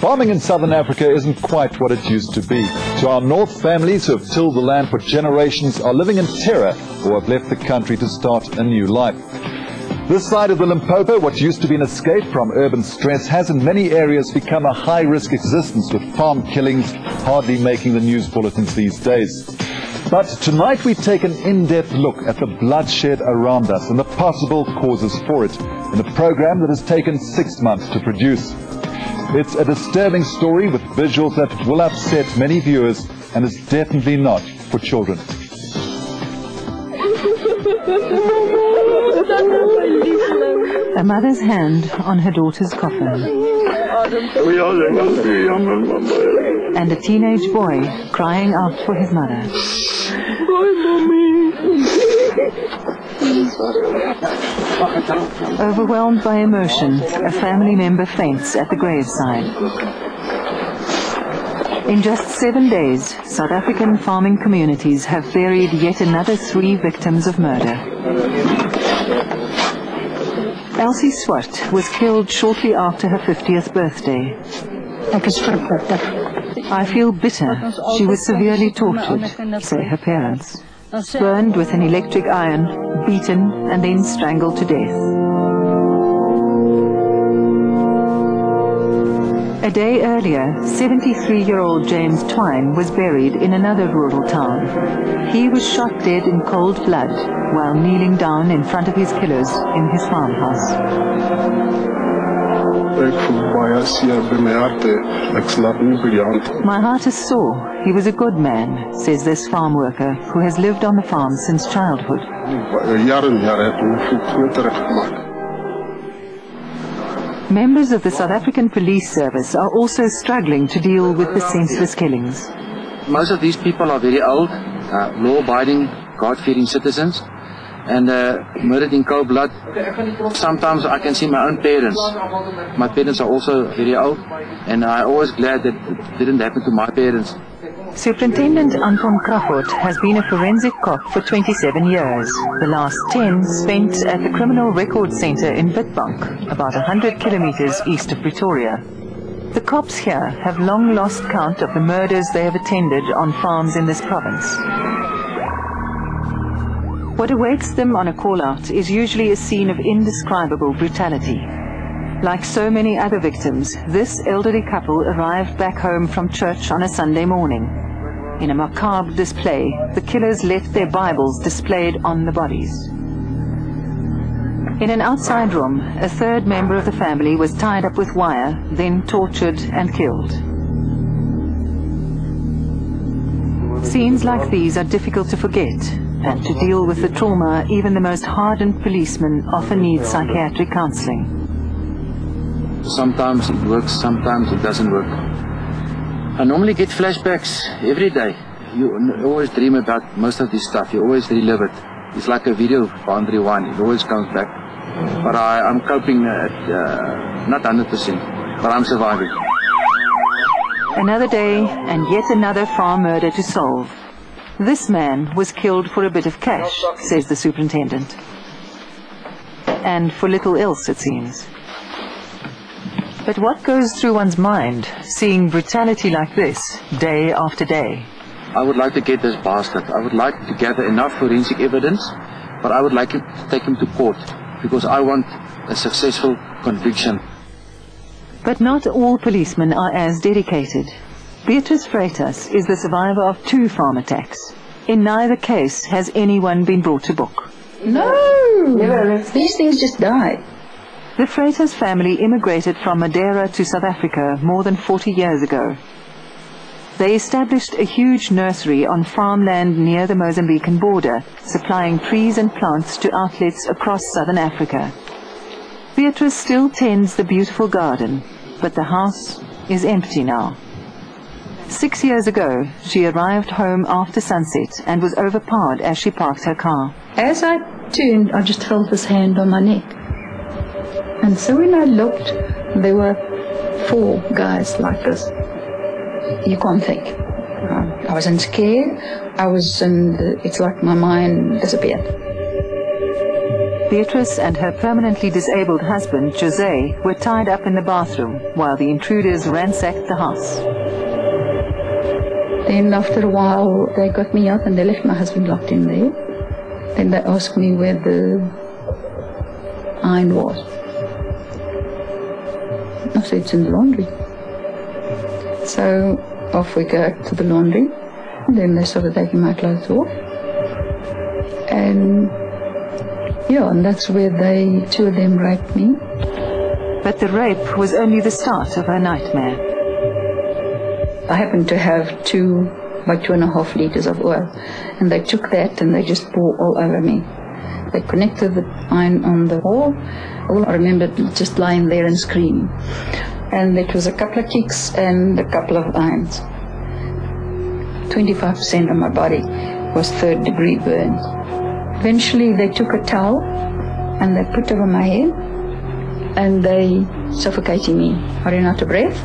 Farming in southern Africa isn't quite what it used to be. To our north, families who have tilled the land for generations are living in terror or have left the country to start a new life. This side of the Limpopo, what used to be an escape from urban stress, has in many areas become a high-risk existence, with farm killings hardly making the news bulletins these days. But tonight we take an in-depth look at the bloodshed around us and the possible causes for it, in a program that has taken 6 months to produce. It's a disturbing story with visuals that will upset many viewers and is definitely not for children. A mother's hand on her daughter's coffin. And a teenage boy crying out for his mother. Overwhelmed by emotion, a family member faints at the graveside. In just 7 days, South African farming communities have buried yet another 3 victims of murder. Elsie Swart was killed shortly after her 50th birthday. I feel bitter. She was severely tortured, say her parents. Burned with an electric iron, beaten and then strangled to death. A day earlier, 73-year-old James Twine was buried in another rural town. He was shot dead in cold blood while kneeling down in front of his killers in his farmhouse. My heart is sore. He was a good man, says this farm worker who has lived on the farm since childhood. Members of the South African Police Service are also struggling to deal with the senseless killings. Most of these people are very old, law-abiding, God-fearing citizens, and murdered in cold blood. Sometimes I can see my own parents. My parents are also very old, and I'm always glad that it didn't happen to my parents. Superintendent Anton Krachot has been a forensic cop for 27 years, the last 10 spent at the Criminal Records Centre in Witbank, about 100 kilometers east of Pretoria. The cops here have long lost count of the murders they have attended on farms in this province. What awaits them on a call-out is usually a scene of indescribable brutality. Like so many other victims, this elderly couple arrived back home from church on a Sunday morning. In a macabre display, the killers left their Bibles displayed on the bodies. In an outside room, a third member of the family was tied up with wire, then tortured and killed. Scenes like these are difficult to forget, and to deal with the trauma, even the most hardened policemen often need psychiatric counseling. Sometimes it works, sometimes it doesn't work. I normally get flashbacks every day. You always dream about most of this stuff. You always relive it. It's like a video boundary one. It always comes back. But I'm coping at not 100%, but I'm surviving. Another day and yet another farm murder to solve. This man was killed for a bit of cash, says the superintendent. And for little else, it seems. But what goes through one's mind, seeing brutality like this, day after day? I would like to get this bastard. I would like to gather enough forensic evidence, but I would like to take him to court, because I want a successful conviction. But not all policemen are as dedicated. Beatrice Freitas is the survivor of 2 farm attacks. In neither case has anyone been brought to book. No, never. These things just die. The Freitas family immigrated from Madeira to South Africa more than 40 years ago. They established a huge nursery on farmland near the Mozambican border, supplying trees and plants to outlets across southern Africa. Beatrice still tends the beautiful garden, but the house is empty now. 6 years ago, she arrived home after sunset and was overpowered as she parked her car. As I turned, I just felt his hand on my neck. And so when I looked, there were 4 guys like this. You can't think. I wasn't scared. It's like my mind disappeared. Beatrice and her permanently disabled husband, Jose, were tied up in the bathroom while the intruders ransacked the house. Then after a while, they got me out and they left my husband locked in there. Then they asked me where the iron was. I said, it's in the laundry. So off we go to the laundry. And then they started taking my clothes off. And yeah, and that's where two of them raped me. But the rape was only the start of her nightmare. I happened to have about 2.5 liters of oil, and they took that and they just poured all over me. They connected the iron on the wall. All I remember just lying there and screaming. And it was a couple of kicks and a couple of irons. 25% of my body was third-degree burns. Eventually they took a towel and they put over my head and they suffocated me. I ran out of breath,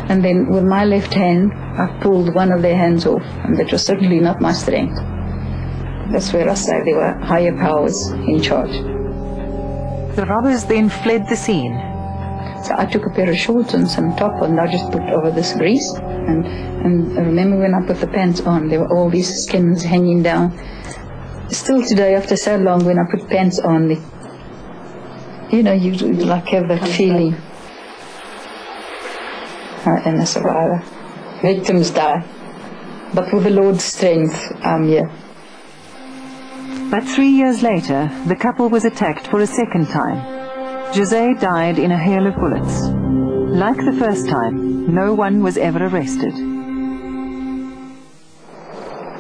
and then with my left hand I pulled one of their hands off, and that was certainly not my strength. That's where I say there were higher powers in charge. The robbers then fled the scene. So I took a pair of shorts and some top and I just put over this grease, and I remember when I put the pants on, there were all these skins hanging down. Still today, after so long, when I put pants on, you know, you like have that feeling. I am a survivor. Victims die, but with the Lord's strength, I'm here. But 3 years later, the couple was attacked for a second time. Jose died in a hail of bullets. Like the first time, no one was ever arrested.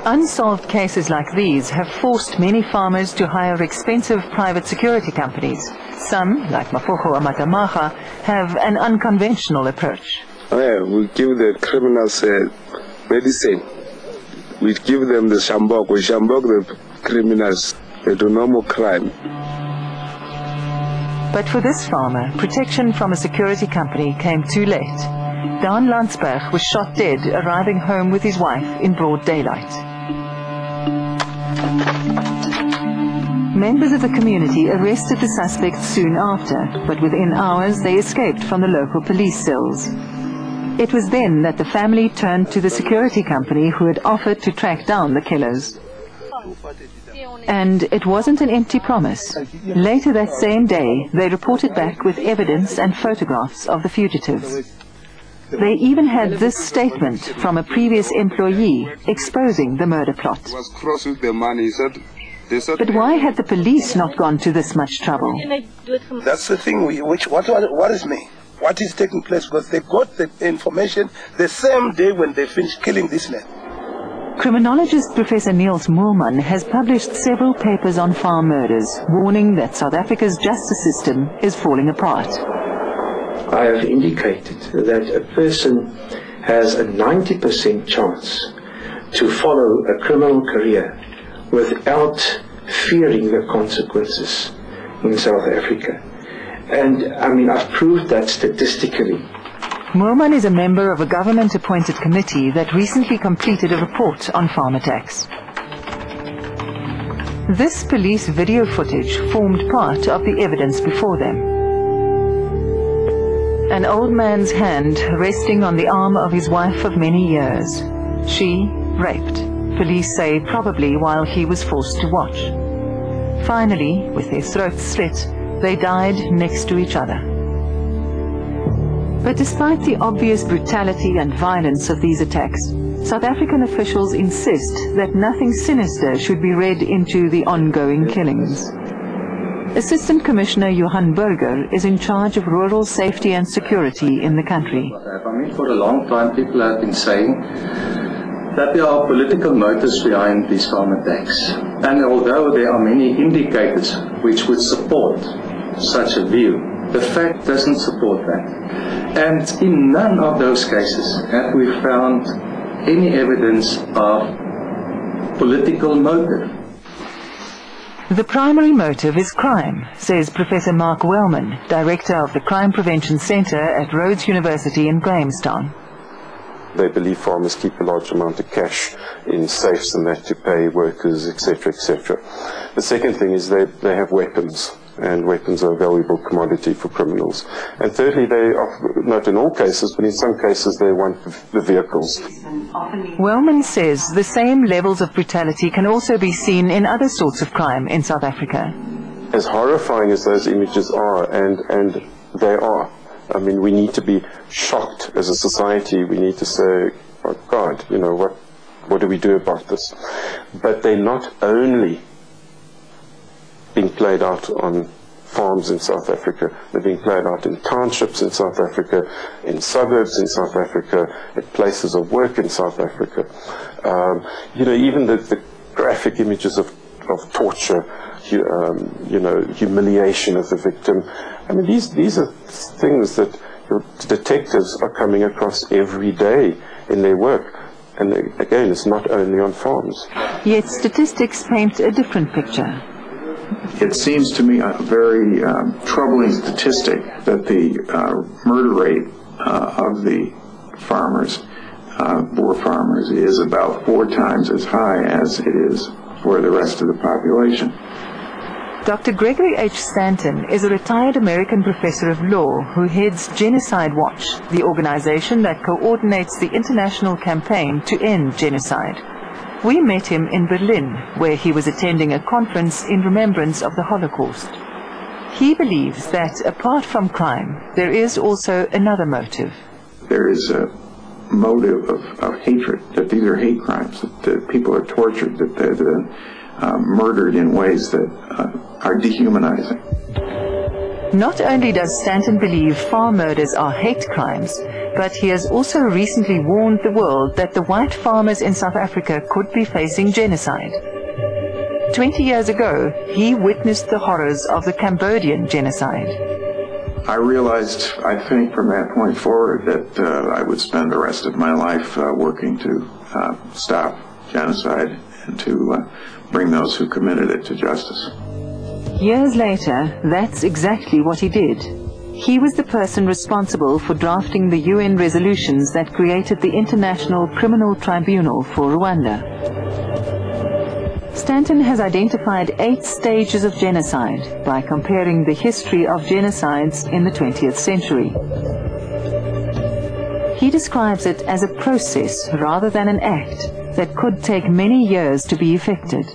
Unsolved cases like these have forced many farmers to hire expensive private security companies. Some, like Mafoko or Matamaha, have an unconventional approach. We give the criminals medicine. We give them the shambok. We shambok the criminals. They do no more crime. But for this farmer, protection from a security company came too late. Dan Landsberg was shot dead arriving home with his wife in broad daylight. Members of the community arrested the suspects soon after, but within hours they escaped from the local police cells. It was then that the family turned to the security company who had offered to track down the killers. And it wasn't an empty promise. Later that same day, they reported back with evidence and photographs of the fugitives. They even had this statement from a previous employee exposing the murder plot. But why had the police not gone to this much trouble? That's the thing, what is me? What is taking place? Because they got the information the same day when they finished killing this man. Criminologist Professor Niels Moorman has published several papers on farm murders, warning that South Africa's justice system is falling apart. I have indicated that a person has a 90% chance to follow a criminal career without fearing the consequences in South Africa. And I mean, I've proved that statistically. Moorman is a member of a government-appointed committee that recently completed a report on farm attacks. This police video footage formed part of the evidence before them. An old man's hand resting on the arm of his wife of many years. She raped. Police say probably while he was forced to watch. Finally, with their throats slit, they died next to each other. But despite the obvious brutality and violence of these attacks, South African officials insist that nothing sinister should be read into the ongoing killings. Assistant Commissioner Johan Burger is in charge of rural safety and security in the country. I mean, for a long time people have been saying that there are political motives behind these farm attacks. And although there are many indicators which would support such a view, the fact doesn't support that. And in none of those cases have we found any evidence of political motive. The primary motive is crime, says Professor Mark Wellman, Director of the Crime Prevention Centre at Rhodes University in Grahamstown. They believe farmers keep a large amount of cash in safes and that to pay workers, etc., etc. The second thing is they have weapons. and weapons are a valuable commodity for criminals. And thirdly, they are, not in all cases, but in some cases they want the vehicles. Wellman says the same levels of brutality can also be seen in other sorts of crime in South Africa. As horrifying as those images are, and they are, I mean, we need to be shocked as a society. We need to say, oh God, you know, what do we do about this? But they're not only being played out on farms in South Africa, they're being played out in townships in South Africa, in suburbs in South Africa, at places of work in South Africa. You know, even the graphic images of torture, you know, humiliation of the victim. I mean, these are things that your detectives are coming across every day in their work. And again, it's not only on farms. Yet statistics paint a different picture. It seems to me a very troubling statistic that the murder rate of the farmers, Boer farmers, is about 4 times as high as it is for the rest of the population. Dr. Gregory H. Stanton is a retired American professor of law who heads Genocide Watch, the organization that coordinates the international campaign to end genocide. We met him in Berlin, where he was attending a conference in remembrance of the Holocaust. He believes that apart from crime, there is also another motive. There is a motive of hatred, that these are hate crimes, that people are tortured, that they're murdered in ways that are dehumanizing. Not only does Stanton believe farm murders are hate crimes, but he has also recently warned the world that the white farmers in South Africa could be facing genocide. 20 years ago, he witnessed the horrors of the Cambodian genocide. I realized, I think, from that point forward that I would spend the rest of my life working to stop genocide and to bring those who committed it to justice. Years later, that's exactly what he did. He was the person responsible for drafting the UN resolutions that created the International Criminal Tribunal for Rwanda. Stanton has identified 8 stages of genocide by comparing the history of genocides in the 20th century. He describes it as a process rather than an act that could take many years to be effected.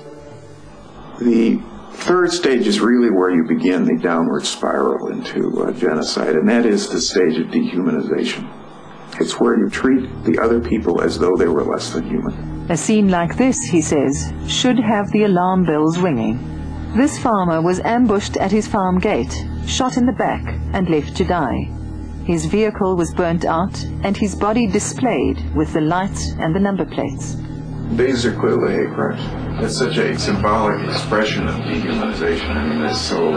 The third stage is really where you begin the downward spiral into genocide, and that is the stage of dehumanization. It's where you treat the other people as though they were less than human. A scene like this, he says, should have the alarm bells ringing. This farmer was ambushed at his farm gate, shot in the back and left to die. His vehicle was burnt out and his body displayed with the light and the number plates. These are clearly hate crimes. It's such a symbolic expression of dehumanization. I mean, it's so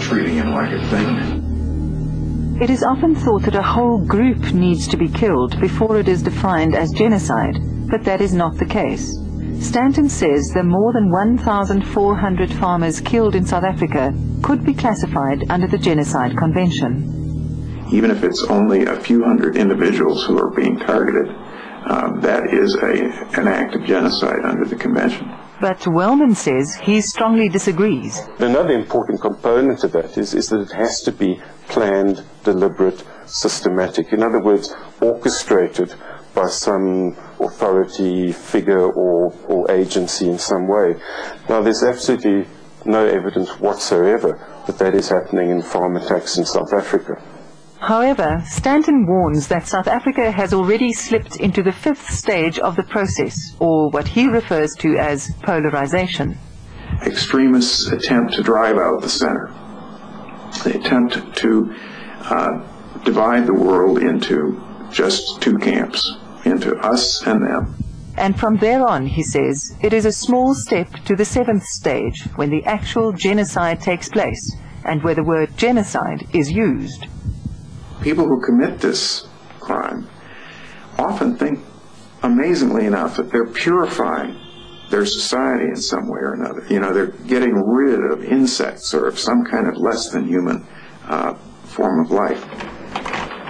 treating him like a thing. It is often thought that a whole group needs to be killed before it is defined as genocide, but that is not the case. Stanton says the more than 1,400 farmers killed in South Africa could be classified under the Genocide Convention. Even if it's only a few hundred individuals who are being targeted, that is an act of genocide under the convention. But Wellman says he strongly disagrees. Another important component of that is that it has to be planned, deliberate, systematic. In other words, orchestrated by some authority figure or agency in some way. Now, there's absolutely no evidence whatsoever that that is happening in farm attacks in South Africa. However, Stanton warns that South Africa has already slipped into the 5th stage of the process, or what he refers to as polarization. Extremists attempt to drive out the center. They attempt to divide the world into just 2 camps, into us and them. And from there on, he says, it is a small step to the 7th stage, when the actual genocide takes place, and where the word genocide is used. People who commit this crime often think, amazingly enough, that they're purifying their society in some way or another. You know, they're getting rid of insects or of some kind of less than human form of life.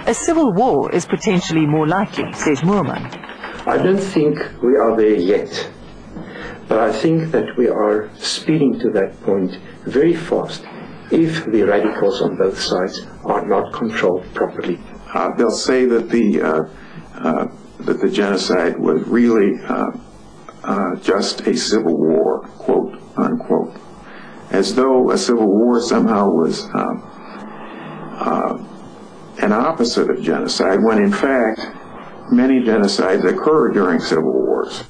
A civil war is potentially more likely, says Moorman. I don't think we are there yet, but I think that we are speeding to that point very fast. if the radicals on both sides are not controlled properly. They'll say that the genocide was really just a civil war, quote unquote, as though a civil war somehow was an opposite of genocide, when in fact many genocides occur during civil wars.